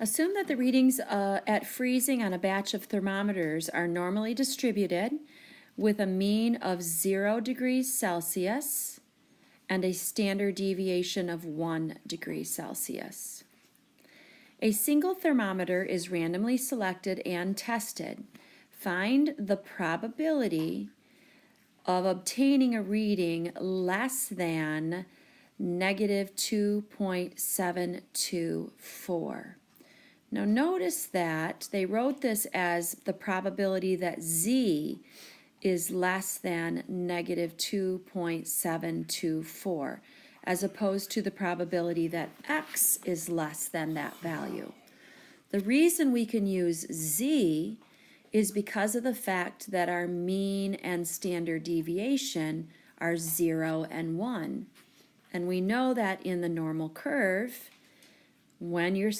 Assume that the readings at freezing on a batch of thermometers are normally distributed with a mean of 0 degrees Celsius and a standard deviation of 1 degree Celsius. A single thermometer is randomly selected and tested. Find the probability of obtaining a reading less than negative 2.724. Now notice that they wrote this as the probability that Z is less than negative 2.724, as opposed to the probability that X is less than that value. The reason we can use Z is because of the fact that our mean and standard deviation are 0 and 1. And we know that in the normal curve, when your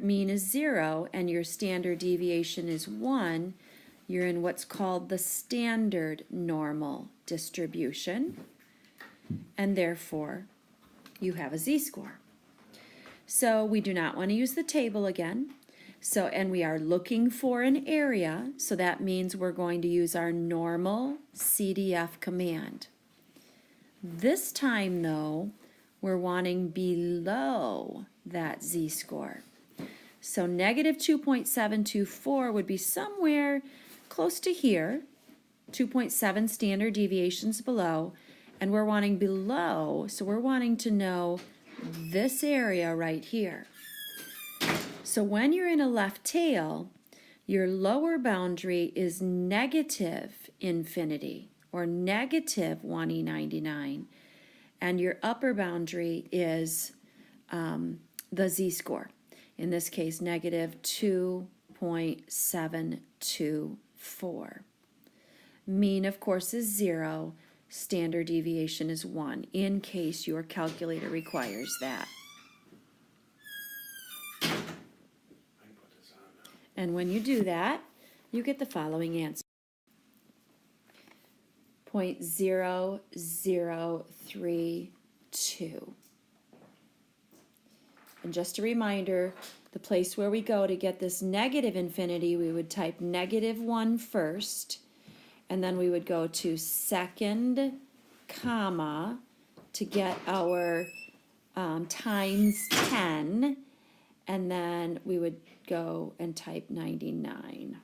mean is 0 and your standard deviation is 1, you're in what's called the standard normal distribution, and therefore you have a z-score. So we do not want to use the table again. And we are looking for an area, so that means we're going to use our normal CDF command. This time, though, we're wanting below that z-score. So negative 2.724 would be somewhere close to here, 2.7 standard deviations below, and we're wanting below, so we're wanting to know this area right here. So when you're in a left tail, your lower boundary is negative infinity, or negative 1e99, and your upper boundary is the z-score. In this case, negative 2.724. Mean, of course, is 0. Standard deviation is 1, in case your calculator requires that. And when you do that, you get the following answer. 0.0032. And just a reminder, the place where we go to get this negative infinity, we would type -1 first, and then we would go to second comma to get our times 10, and then we would go and type 99.